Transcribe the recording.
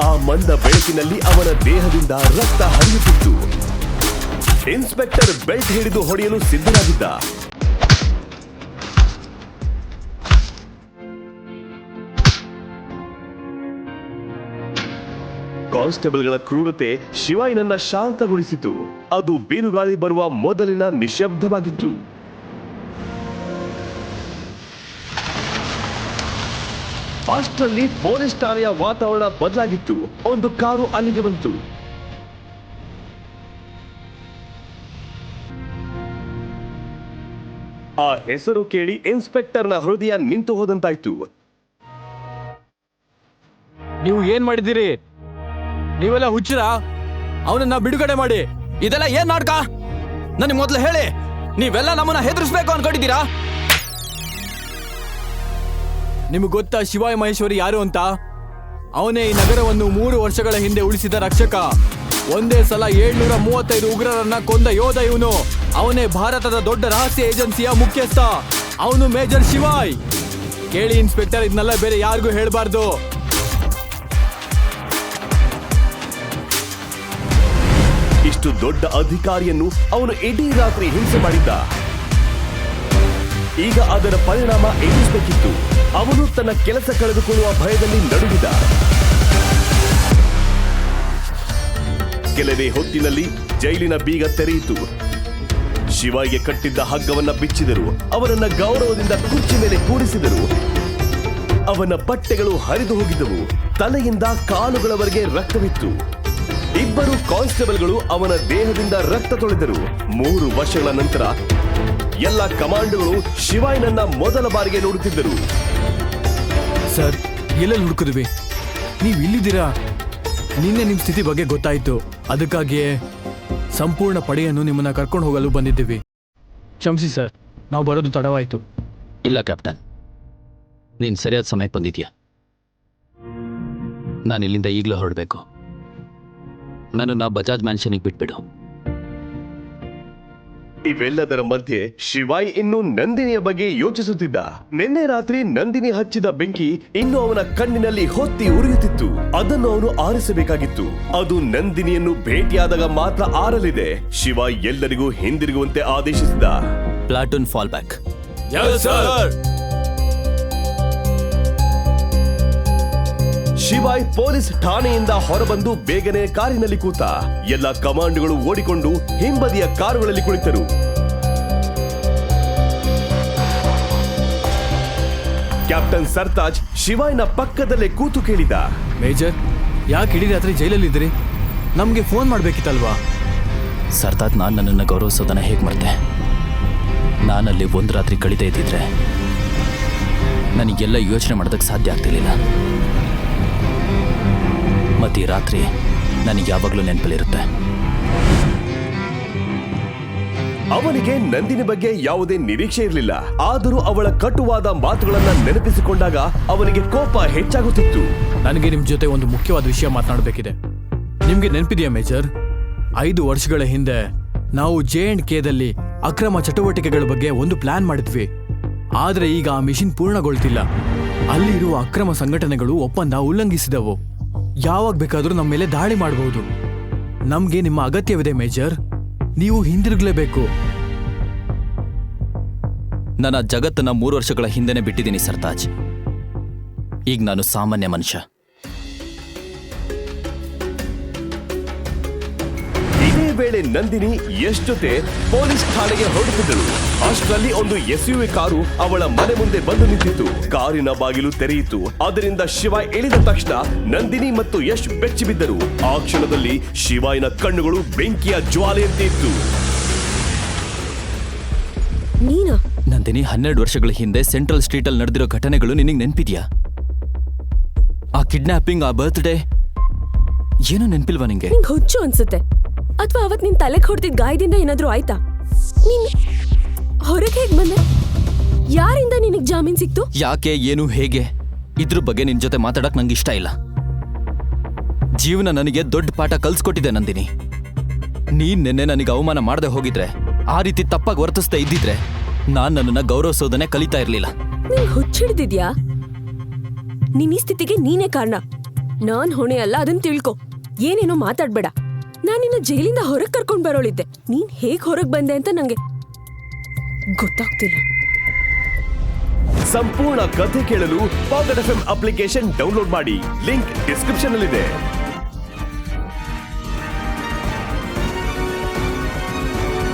ಆ ಮಂದ ಬೆಳಕಿನಲ್ಲಿ ಅವನ ದೇಹದಿಂದ ರಕ್ತ ಹರಿಯುತ್ತಿತ್ತು. ಇನ್ಸ್ಪೆಕ್ಟರ್ ಬೆಲ್ಟ್ ಹಿಡಿದು ಹೊಡೆಯಲು ಸಿದ್ಧರಾಗಿದ್ದ. ಕಾನ್ಸ್ಟೇಬಲ್ಗಳ ಕ್ರೂರತೆ ಶಿವಾಯಿನನ್ನ ಶಾಂತಗೊಳಿಸಿತು. ಅದು ಬಿರುಗಾಳಿ ಬರುವ ಮೊದಲಿನ ನಿಶ್ಶಬ್ದವಾಗಿತ್ತು. ಅಷ್ಟರಲ್ಲಿ ಪೊಲೀಸ್ ಠಾಣೆಯ ವಾತಾವರಣ ಬದಲಾಗಿತ್ತು. ಒಂದು ಕಾರು ಅಲ್ಲಿಗೆ ಬಂತು. ಆ ಹೆಸರು ಕೇಳಿ ಇನ್ಸ್ಪೆಕ್ಟರ್ನ ಹೃದಯ ನಿಂತು ಹೋದಂತಾಯ್ತು. ನೀವು ಏನ್ ಮಾಡಿದ್ದೀರಿ? ನೀವೆಲ್ಲ ಹುಚ್ಚರ? ಅವನನ್ನ ಬಿಡುಗಡೆ ಮಾಡಿ. ಇದೆಲ್ಲ ಏನ್ ನಾಟಕ? ನನಗೆ ಮೊದಲು ಹೇಳಿ, ನೀವೆಲ್ಲ ನಮ್ಮನ್ನ ಹೆದರಿಸ್ಬೇಕು ಅನ್ಕೊಂಡಿದ್ದೀರಾ? ನಿಮಗೆ ಗೊತ್ತಾ ಶಿವಾಯ ಮಹೇಶ್ವರಿ ಯಾರು ಅಂತ? ಅವನೇ ಈ ನಗರವನ್ನು 3 ವರ್ಷಗಳ ಹಿಂದೆ ಉಳಿಸಿದ ರಕ್ಷಕ. ಒಂದೇ ಸಲ 735 ಉಗ್ರರನ್ನ ಕೊಂದ ಯೋಧ ಇವನು. ಅವನೇ ಭಾರತದ ದೊಡ್ಡ ರಹಸ್ಯ ಏಜೆನ್ಸಿಯ ಮುಖ್ಯಸ್ಥ. ಅವನು ಮೇಜರ್ ಶಿವಾಯ್. ಕೇಳಿ ಇನ್ಸ್ಪೆಕ್ಟರ್, ಇದನ್ನೆಲ್ಲ ಬೇರೆ ಯಾರಿಗೂ ಹೇಳಬಾರ್ದು. ಇಷ್ಟು ದೊಡ್ಡ ಅಧಿಕಾರಿಯನ್ನು ಅವನು ಇಡೀ ರಾತ್ರಿ ಹಿಂಸೆ ಮಾಡಿದ್ದ. ಈಗ ಅದರ ಪರಿಣಾಮ ಎದುರಿಸಬೇಕಿತ್ತು. ಅವನು ತನ್ನ ಕೆಲಸ ಕಳೆದುಕೊಳ್ಳುವ ಭಯದಲ್ಲಿ ನಡುಗಿದ. ಕೆಲವೇ ಹೊತ್ತಿನಲ್ಲಿ ಜೈಲಿನ ಬೀಗ ತೆರೆಯಿತು. ಶಿವಾಯಿಗೆ ಕಟ್ಟಿದ್ದ ಹಗ್ಗವನ್ನ ಬಿಚ್ಚಿದರು. ಅವನನ್ನ ಗೌರವದಿಂದ ಕುರ್ಚಿ ಮೇಲೆ ಕೂರಿಸಿದರು. ಅವನ ಬಟ್ಟೆಗಳು ಹರಿದು ಹೋಗಿದ್ದವು. ತಲೆಯಿಂದ ಕಾಲುಗಳವರೆಗೆ ರಕ್ತವಿತ್ತು. ಇಬ್ಬರು ಕಾನ್ಸ್ಟೇಬಲ್ಗಳು ಅವನ ದೇಹದಿಂದ ರಕ್ತ ತೊಳೆದರು. 3 ವರ್ಷಗಳ ನಂತರ ಎಲ್ಲ ಕಮಾಂಡೋಗಳು ಶಿವಾಯಿನನ್ನ ಮೊದಲ ಬಾರಿಗೆ ನೋಡುತ್ತಿದ್ದರು. ಸರ್, ಎಲ್ಲೆಲ್ಲಿ ಹುಡುಕಿದ್ವಿ? ನೀವು ಇಲ್ಲಿದ್ದೀರಾ? ನಿನ್ನೆ ನಿಮ್ಮ ಸ್ಥಿತಿ ಬಗ್ಗೆ ಗೊತ್ತಾಯ್ತು. ಅದಕ್ಕಾಗಿಯೇ ಸಂಪೂರ್ಣ ಪಡೆಯನ್ನು ನಿಮ್ಮನ್ನ ಕರ್ಕೊಂಡು ಹೋಗಲು ಬಂದಿದ್ದೀವಿ. ಕ್ಷಮಿಸಿ ಸರ್, ನಾವು ಬರೋದು ತಡವಾಯಿತು. ಇಲ್ಲ ಕ್ಯಾಪ್ಟನ್, ನೀನು ಸರಿಯಾದ ಸಮಯಕ್ಕೆ ಬಂದಿದ್ಯಾ. ನಾನು ಇಲ್ಲಿಂದ ಈಗಲೂ ಹೊರಡಬೇಕು. ನನ್ನನ್ನು ಬಜಾಜ್ ಮ್ಯಾನ್ಷನಿಗೆ ಬಿಟ್ಬಿಡು. ಇವೆಲ್ಲದರ ಮಧ್ಯೆ ಶಿವಾಯ್ ಇನ್ನು ನಂದಿನಿಯ ಬಗ್ಗೆ ಯೋಚಿಸುತ್ತಿದ್ದ. ನಿನ್ನೆ ರಾತ್ರಿ ನಂದಿನಿ ಹಚ್ಚಿದ ಬೆಂಕಿ ಇನ್ನು ಅವನ ಕಣ್ಣಿನಲ್ಲಿ ಹೊತ್ತಿ ಉರಿಯುತ್ತಿತ್ತು. ಅದನ್ನು ಅವನು ಆರಿಸಬೇಕಾಗಿತ್ತು. ಅದು ನಂದಿನಿಯನ್ನು ಭೇಟಿಯಾದಾಗ ಮಾತ್ರ ಆರಲಿದೆ. ಶಿವಾಯ್ ಎಲ್ಲರಿಗೂ ಹಿಂದಿರುಗುವಂತೆ ಆದೇಶಿಸಿದ. Platoon fall back. Shivaay police ಠಾಣೆಯಿಂದ ಹೊರಬಂದು ಬೇಗನೆ ಕಾರಿನಲ್ಲಿ ಕೂತ. ಎಲ್ಲ ಕಮಾಂಡ್ಗಳು ಓಡಿಕೊಂಡು ಹಿಂಬದಿಯ ಕಾರುಗಳಲ್ಲಿ ಕುಳಿತರು. ಕ್ಯಾಪ್ಟನ್ ಸರ್ತಾಜ್ ಶಿವಾಯ್ನ ಪಕ್ಕದಲ್ಲೇ ಕೂತು ಕೇಳಿದ, ಮೇಜರ್, ಯಾಕೆ ಇಡೀ ರಾತ್ರಿ ಜೈಲಲ್ಲಿದ್ದೀರಿ? ನಮಗೆ ಫೋನ್ ಮಾಡ್ಬೇಕಿತ್ತಲ್ವಾ? ಸರ್ತಾಜ್, ನಾನು ನನ್ನನ್ನು ಗೌರವಿಸೋದನ್ನ ಹೇಗೆ ಮರ್ತೆ? ನಾನಲ್ಲಿ ಒಂದು ರಾತ್ರಿ ಕಳೀತಾ ಇದ್ದಿದ್ರೆ ನನಗೆಲ್ಲ ಯೋಚನೆ ಮಾಡೋದಕ್ಕೆ ಸಾಧ್ಯ ಆಗ್ತಿರ್ಲಿಲ್ಲ. ಮತ್ತು ಈ ರಾತ್ರಿ ನನಗೆ ಯಾವಾಗಲೂ ನೆನಪಲ್ಲಿರುತ್ತೆ. ಅವನಿಗೆ ನಂದಿನಿ ಬಗ್ಗೆ ಯಾವುದೇ ನಿರೀಕ್ಷೆ ಇರಲಿಲ್ಲ. ಆದರೂ ಅವಳ ಕಟುವಾದ ಮಾತುಗಳನ್ನ ನೆನಪಿಸಿಕೊಂಡಾಗ ಅವನಿಗೆ ಕೋಪ ಹೆಚ್ಚಾಗುತ್ತಿತ್ತು. ನನಗೆ ನಿಮ್ಮ ಜೊತೆ ಒಂದು ಮುಖ್ಯವಾದ ವಿಷಯ ಮಾತನಾಡಬೇಕಿದೆ. ನಿಮ್ಗೆ ನೆನಪಿದೆಯಾ ಮೇಜರ್? 5 ವರ್ಷಗಳ ಹಿಂದೆ ನಾವು J&Kದಲ್ಲಿ ಅಕ್ರಮ ಚಟುವಟಿಕೆಗಳ ಬಗ್ಗೆ ಒಂದು ಪ್ಲಾನ್ ಮಾಡಿದ್ವಿ. ಆದ್ರೆ ಈಗ ಆ ಮಿಷನ್ ಪೂರ್ಣಗೊಳ್ತಿಲ್ಲ. ಅಲ್ಲಿ ಇರುವ ಅಕ್ರಮ ಸಂಘಟನೆಗಳು ಒಪ್ಪಂದ ಉಲ್ಲಂಘಿಸಿದವು. ಯಾವಾಗ ಬೇಕಾದ್ರೂ ನಮ್ಮ ಮೇಲೆ ದಾಳಿ ಮಾಡಬಹುದು. ನಮ್ಗೆ ನಿಮ್ಮ ಅಗತ್ಯವಿದೆ ಮೇಜರ್. ನೀವು ಹಿಂದಿರುಗಲೇಬೇಕು. ನನ್ನ ಜಗತ್ತನ್ನ 3 ವರ್ಷಗಳ ಹಿಂದೆನೆ ಬಿಟ್ಟಿದ್ದೀನಿ ಸರ್ತಾಜ್. ಈಗ ನಾನು ಸಾಮಾನ್ಯ ಮನುಷ್ಯ. ಇದೇ ವೇಳೆ ನಂದಿನಿ ಯಶ್ ಜೊತೆ ಪೊಲೀಸ್ ಠಾಣೆಗೆ ಹೊರಡುತ್ತಿದ್ದಳು. ಅಷ್ಟರಲ್ಲಿ ಒಂದು SUV ಕಾರು ಅವಳ ಮನೆ ಮುಂದೆ ಬಂದು ನಿಂತಿತ್ತು. ಕಾರಿನ ಬಾಗಿಲು ತೆರೆಯಿತು. ಅದರಿಂದ ಶಿವಾಯ್ ಇಳಿದ ತಕ್ಷಣ ನಂದಿನಿ ಮತ್ತು ಯಶ್ ಬೆಚ್ಚಿ ಬಿದ್ದರು. ಆ ಕ್ಷಣದಲ್ಲಿ ಶಿವಾಯ್ನ ಕಣ್ಣುಗಳು ಬೆಂಕಿಯ ಜ್ವಾಲೆಯಂತೆ ಇತ್ತು. ನಂದಿನಿ, 12 ವರ್ಷಗಳ ಹಿಂದೆ ಸೆಂಟ್ರಲ್ ಸ್ಟ್ರೀಟಲ್ಲಿ ನಡೆದಿರೋ ಘಟನೆಗಳು ನಿನಗೆ ನೆನಪಿದ್ಯಾ? ಆ ಕಿಡ್ನಾಪಿಂಗ್, ಆ ಬರ್ತ್ಡೇ, ಏನೂ ನೆನಪಿಲ್ವಾ ನಿಂಗೆ? ಹುಚ್ಚು ಅನ್ಸುತ್ತೆ. ಅಥವಾ ಅವತ್ ನಿನ್ ತಲೆಗೆ ಹೊಡೆದಿದ್ದ ಗಾಯದಿಂದ ಏನಾದ್ರೂ ಆಯ್ತಾ? ನೀನ್ ಹೊರಗೆ ಹೇಗ್ ಬಂದೆ? ಯಾರಿಂದ ನಿನಗ್ ಜಾಮೀನ್ ಸಿಕ್ತು? ಯಾಕೆ, ಏನು, ಹೇಗೆ, ಇದ್ರ ಬಗ್ಗೆ ನಿನ್ ಜೊತೆ ಮಾತಾಡಕ್ ನಂಗೆ ಇಷ್ಟ ಇಲ್ಲ. ಜೀವನ ನನಗೆ ದೊಡ್ಡ ಪಾಠ ಕಲ್ಸ್ಕೊಟ್ಟಿದೆ ನಂದಿನಿ. ನೀನ್ ನಿನ್ನೆ ನನಗೆ ಅವಮಾನ ಮಾಡದೆ ಹೋಗಿದ್ರೆ, ಆ ರೀತಿ ತಪ್ಪಾಗಿ ವರ್ತಿಸ್ತಾ ಇದ್ದಿದ್ರೆ ನಾನ್ ನನ್ನನ್ನ ಗೌರವಿಸೋದನ್ನೇ ಕಲಿತಾ ಇರ್ಲಿಲ್ಲ. ನಿಂಗ್ ಹುಚ್ಚಿಡ್ದಿದ್ಯಾ? ನಿನ್ ಈ ಸ್ಥಿತಿಗೆ ನೀನೇ ಕಾರಣ. ನಾನ್ ಹೊಣೆ ಅಲ್ಲ, ಅದನ್ನ ತಿಳ್ಕೊ. ಏನೇನೋ ಮಾತಾಡ್ಬೇಡ. ನಾನ್ ನಿನ್ನ ಜೈಲಿಂದ ಹೊರಗ್ ಕರ್ಕೊಂಡ್ ಬರೋಳಿದ್ದೆ. ನೀನ್ ಹೇಗ್ ಹೊರಗ್ ಬಂದೆ ಅಂತ ನಂಗೆ ಗೊತ್ತಾಗ್ತಿಲ್ಲ. ಸಂಪೂರ್ಣ ಕಥೆ ಕೇಳಲು ಪಾಕೆಟ್ ಎಫ್ಎಂ ಅಪ್ಲಿಕೇಶನ್ ಡೌನ್ಲೋಡ್ ಮಾಡಿ. ಲಿಂಕ್ ಡಿಸ್ಕ್ರಿಪ್ಷನ್ ನಲ್ಲಿದೆ.